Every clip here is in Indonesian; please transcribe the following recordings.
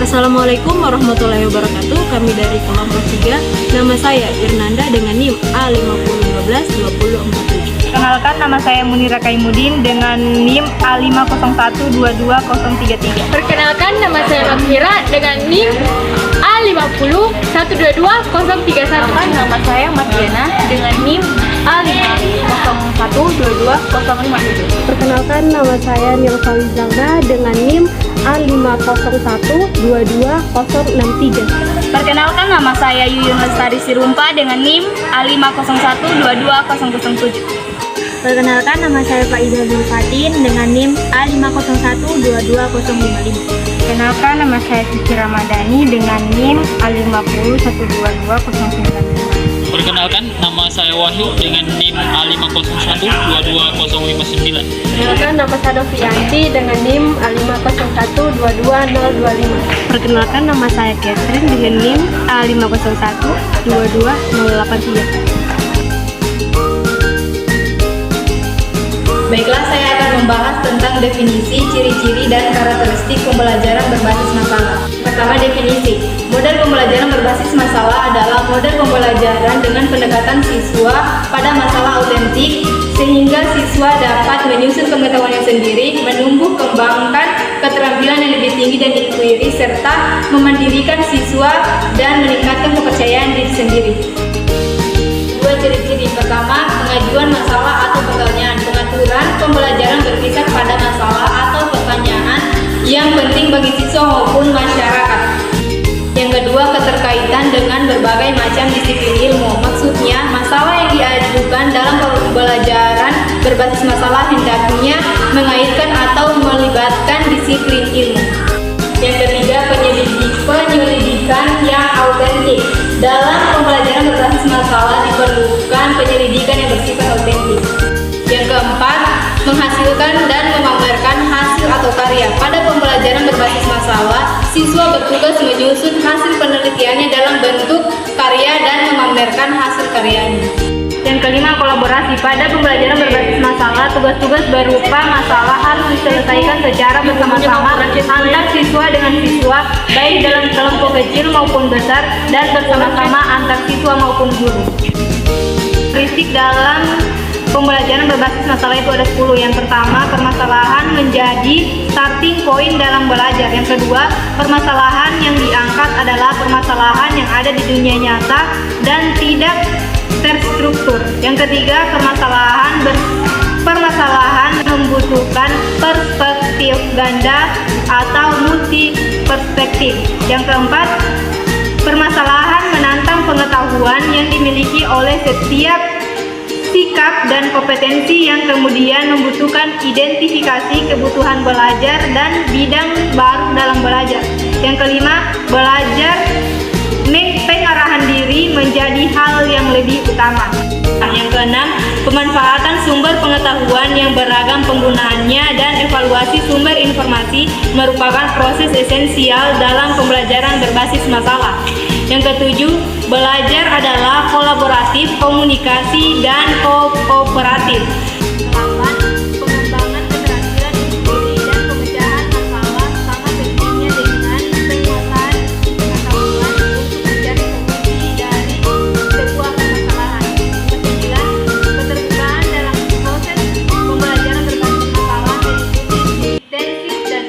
Assalamualaikum warahmatullahi wabarakatuh. Kami dari kelompok 3. Nama saya Irnanda dengan NIM A50122047. Perkenalkan, nama saya Munira Kaimudin dengan NIM A50122033. Perkenalkan, nama saya Makira dengan NIM A501223031. Nama saya Matiana dengan NIM A5012205. Perkenalkan, nama saya Nilfa Wizalda dengan NIM A501222063. Perkenalkan, nama saya Yuyun Lestari Sirumpa dengan NIM A501222007. Perkenalkan, nama saya Faiza Zulfatin dengan NIM A501225055. Perkenalkan, nama saya Cici Ramadhani dengan NIM A501222095. Perkenalkan, nama saya Wahyu dengan NIM A501222059. Perkenalkan, nama saya Dovianti dengan NIM A501222025. Perkenalkan, nama saya Catherine dengan NIM A501222083. Baiklah, saya akan membahas tentang definisi, ciri-ciri, dan karakteristik pembelajaran berbasis masalah. Pertama, definisi. Model pembelajaran berbasis masalah adalah model pembelajaran dengan pendekatan siswa pada masalah autentik, sehingga siswa dapat menyusun pengetahuannya sendiri, menumbuh kembangkan keterampilan yang lebih tinggi dan inkuiri, serta memandirikan siswa dan meningkatkan kepercayaan diri sendiri. Dua ciri-ciri. Pertama, pengajuan masalah atau pertanyaan. Pengaturan pembelajaran berkisar pada masalah atau pertanyaan yang penting bagi siswa maupun masyarakat. Yang kedua, keterkaitan dengan berbagai macam disiplin ilmu. Maksudnya, masalah yang diajukan dalam pembelajaran berbasis masalah hendaknya mengaitkan atau melibatkan disiplin ilmu. Yang ketiga, penyelidikan yang autentik. Dalam pembelajaran berbasis masalah diperlukan penyelidikan yang bersifat autentik. Yang keempat, menghasilkan dan memamerkan hasil atau karya. Pada pembelajaran berbasis masalah, siswa bertugas menyusun hasil penelitiannya dalam bentuk karya dan memamerkan hasil karyanya. Yang kelima, kolaborasi. Pada pembelajaran berbasis masalah, tugas-tugas berupa masalah harus diselesaikan secara bersama-sama antar siswa dengan siswa, baik dalam kelompok kecil maupun besar, dan bersama-sama antar siswa maupun guru. Karakteristik dalam pembelajaran berbasis masalah itu ada 10. Yang pertama, permasalahan menjadi starting point dalam belajar. Yang kedua, permasalahan yang diangkat adalah permasalahan yang ada di dunia nyata dan tidak terstruktur. Yang ketiga, permasalahan membutuhkan perspektif ganda atau multi perspektif. Yang keempat, permasalahan menantang pengetahuan yang dimiliki oleh setiap sikap dan kompetensi yang kemudian membutuhkan identifikasi kebutuhan belajar dan bidang baru dalam belajar. Yang kelima, belajar pengarahan diri menjadi hal yang lebih utama. Yang keenam, pemanfaatan sumber pengetahuan yang beragam penggunaannya dan evaluasi sumber informasi merupakan proses esensial dalam pembelajaran berbasis masalah. Yang ketujuh, belajar adalah kolaboratif, komunikasi, dan kooperatif. Pengembangan keterampilan diri dan pemecahan masalah sangat pentingnya dengan penguasaan pengetahuan untuk mencari solusi dari sebuah permasalahan. Kesembilan, keterbukaan dalam proses pembelajaran berbasis masalah meliputi intensif dan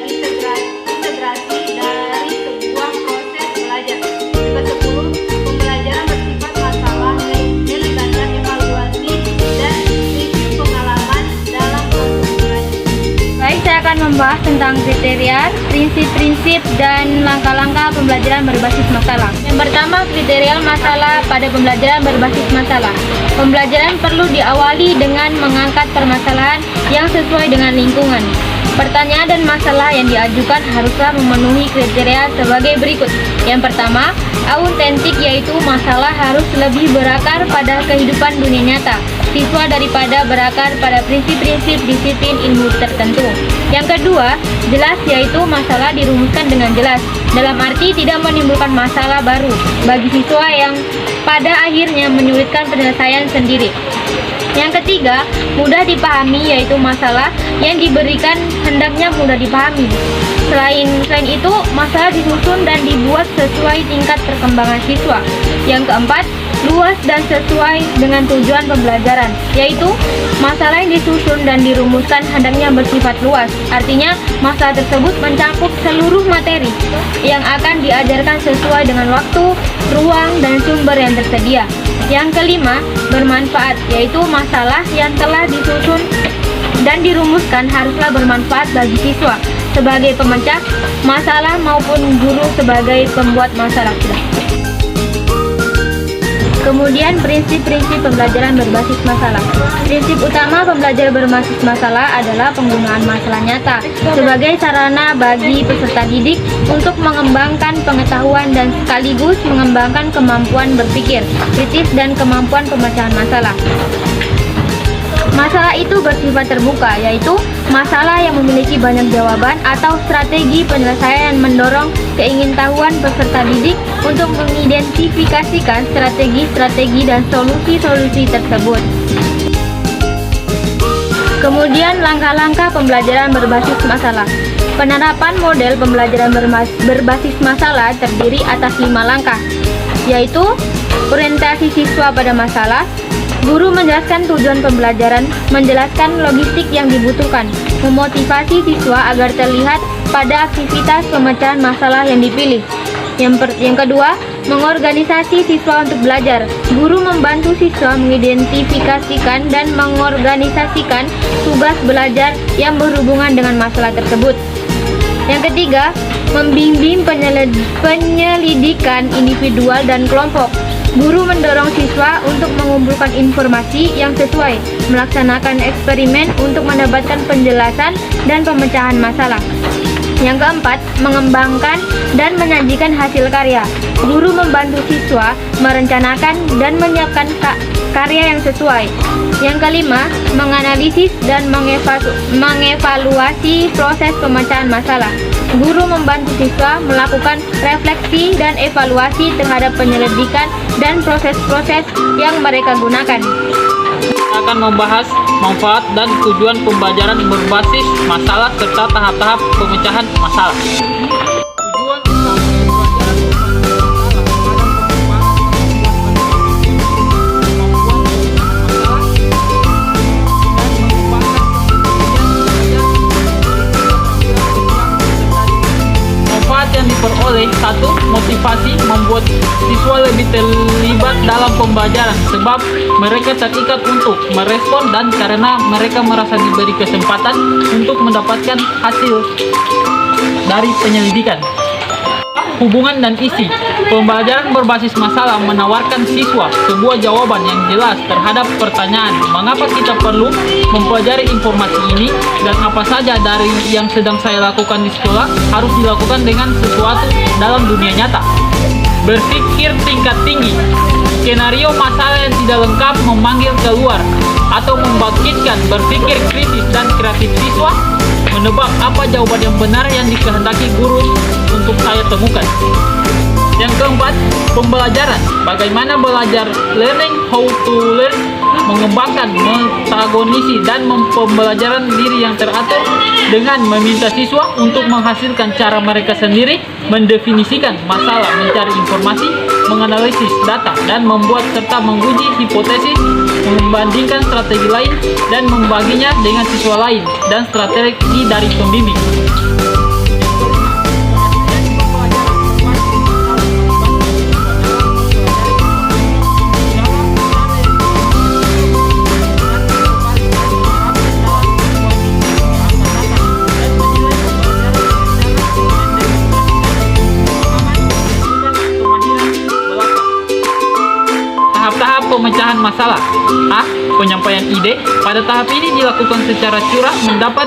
integrasi dari sebuah proses belajar. Ke-10, pembelajaran bersifat masalah melibatkan evaluasi dan review pengalaman dalam proses belajar. Baik, saya akan membahas tentang kriteria, prinsip-prinsip, dan langkah-langkah pembelajaran berbasis masalah. Yang pertama, kriteria masalah pada pembelajaran berbasis masalah. Pembelajaran perlu diawali dengan mengangkat permasalahan yang sesuai dengan lingkungan. Pertanyaan dan masalah yang diajukan haruslah memenuhi kriteria sebagai berikut. Yang pertama, autentik, yaitu masalah harus lebih berakar pada kehidupan dunia nyata siswa daripada berakar pada prinsip-prinsip disiplin ilmu tertentu. Yang kedua, jelas, yaitu masalah dirumuskan dengan jelas, dalam arti tidak menimbulkan masalah baru bagi siswa yang pada akhirnya menyulitkan penyelesaian sendiri. Yang ketiga, mudah dipahami, yaitu masalah yang diberikan hendaknya mudah dipahami. Selain itu, masalah disusun dan dibuat sesuai tingkat perkembangan siswa. Yang keempat, luas dan sesuai dengan tujuan pembelajaran, yaitu masalah yang disusun dan dirumuskan hendaknya bersifat luas. Artinya, masalah tersebut mencakup seluruh materi yang akan diajarkan sesuai dengan waktu, ruang, dan sumber yang tersedia. Yang kelima, bermanfaat, yaitu masalah yang telah disusun dan dirumuskan haruslah bermanfaat bagi siswa sebagai pemecah masalah maupun guru sebagai pembuat masalah. Kemudian prinsip-prinsip pembelajaran berbasis masalah. Prinsip utama pembelajaran berbasis masalah adalah penggunaan masalah nyata sebagai sarana bagi peserta didik untuk mengembangkan pengetahuan dan sekaligus mengembangkan kemampuan berpikir kritis dan kemampuan pemecahan masalah. Masalah itu bersifat terbuka, yaitu masalah yang memiliki banyak jawaban atau strategi penyelesaian yang mendorong keingintahuan peserta didik untuk mengidentifikasikan strategi-strategi dan solusi-solusi tersebut. Kemudian langkah-langkah pembelajaran berbasis masalah. Penerapan model pembelajaran berbasis masalah terdiri atas 5 langkah, yaitu orientasi siswa pada masalah. Guru menjelaskan tujuan pembelajaran, menjelaskan logistik yang dibutuhkan, memotivasi siswa agar terlihat pada aktivitas pemecahan masalah yang dipilih. Yang kedua, mengorganisasi siswa untuk belajar. Guru membantu siswa mengidentifikasikan dan mengorganisasikan tugas belajar yang berhubungan dengan masalah tersebut. Yang ketiga, membimbing penyelidikan individual dan kelompok. Guru mendorong siswa untuk mengumpulkan informasi yang sesuai, melaksanakan eksperimen untuk mendapatkan penjelasan dan pemecahan masalah. Yang keempat, mengembangkan dan menyajikan hasil karya. Guru membantu siswa merencanakan dan menyiapkan karya yang sesuai. Yang kelima, menganalisis dan mengevaluasi proses pemecahan masalah. Guru membantu siswa melakukan refleksi dan evaluasi terhadap penyelidikan dan proses-proses yang mereka gunakan. Kita akan membahas manfaat dan tujuan pembelajaran berbasis masalah serta tahap-tahap pemecahan masalah. Tujuan utama pembelajaran yang diperoleh. 1. Motivasi membuat siswa lebih terlibat dalam pembelajaran sebab mereka terikat untuk merespon dan karena mereka merasa diberi kesempatan untuk mendapatkan hasil dari penyelidikan. Hubungan dan isi. Pembelajaran berbasis masalah menawarkan siswa sebuah jawaban yang jelas terhadap pertanyaan mengapa kita perlu mempelajari informasi ini dan apa saja dari yang sedang saya lakukan di sekolah harus dilakukan dengan sesuatu dalam dunia nyata. Berpikir tingkat tinggi. Skenario masalah yang tidak lengkap memanggil keluar atau membangkitkan berpikir kritis dan kreatif siswa menebak apa jawaban yang benar yang dikehendaki guru untuk saya temukan. Yang keempat, pembelajaran. Bagaimana belajar, learning how to learn, mengembangkan metakognisi dan pembelajaran diri yang teratur dengan meminta siswa untuk menghasilkan cara mereka sendiri, mendefinisikan masalah, mencari informasi, menganalisis data, dan membuat serta menguji hipotesis, membandingkan strategi lain, dan membaginya dengan siswa lain, dan strategi dari pembimbing. Tahap-tahap pemecahan masalah. A. Penyampaian ide. Pada tahap ini dilakukan secara curah mendapat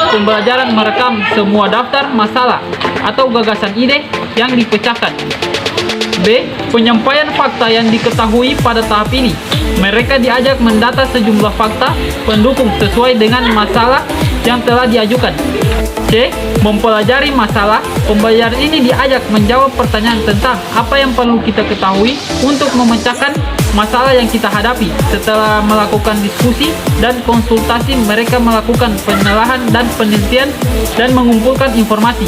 pembelajaran merekam semua daftar masalah atau gagasan ide yang dipecahkan. B. Penyampaian fakta yang diketahui pada tahap ini. Mereka diajak mendata sejumlah fakta pendukung sesuai dengan masalah yang telah diajukan. C. Mempelajari masalah. Pembelajaran ini diajak menjawab pertanyaan tentang apa yang perlu kita ketahui untuk memecahkan masalah yang kita hadapi. Setelah melakukan diskusi dan konsultasi, mereka melakukan penelaahan dan penelitian dan mengumpulkan informasi.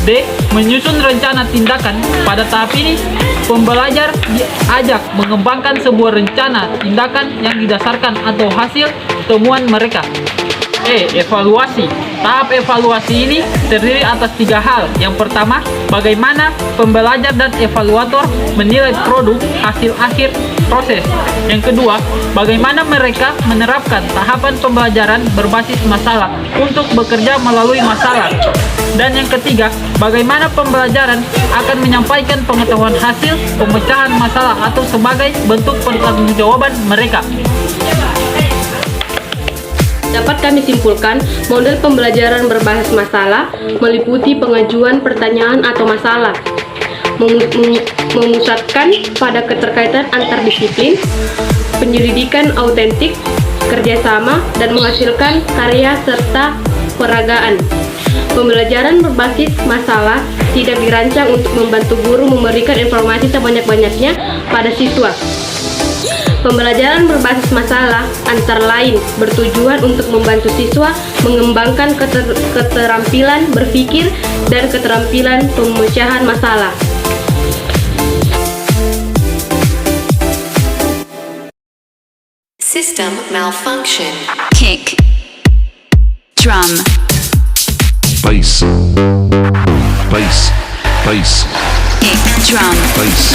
D. Menyusun rencana tindakan. Pada tahap ini, pembelajar diajak mengembangkan sebuah rencana tindakan yang didasarkan atau hasil temuan mereka. E. Evaluasi. Tahap evaluasi ini terdiri atas 3 hal. Yang pertama, bagaimana pembelajar dan evaluator menilai produk hasil akhir proses. Yang kedua, bagaimana mereka menerapkan tahapan pembelajaran berbasis masalah untuk bekerja melalui masalah. Dan yang ketiga, bagaimana pembelajaran akan menyampaikan pengetahuan hasil pemecahan masalah atau sebagai bentuk pertanggungjawaban mereka. Dapat kami simpulkan, model pembelajaran berbasis masalah meliputi pengajuan pertanyaan atau masalah, memusatkan pada keterkaitan antar disiplin, penyelidikan autentik, kerjasama, dan menghasilkan karya serta peragaan. Pembelajaran berbasis masalah tidak dirancang untuk membantu guru memberikan informasi sebanyak-banyaknya pada siswa. Pembelajaran berbasis masalah antara lain bertujuan untuk membantu siswa mengembangkan keterampilan berpikir dan keterampilan pemecahan masalah. System malfunction. Kick. Drum. Bass. Bass. Bass. Kick. Drum. Bass.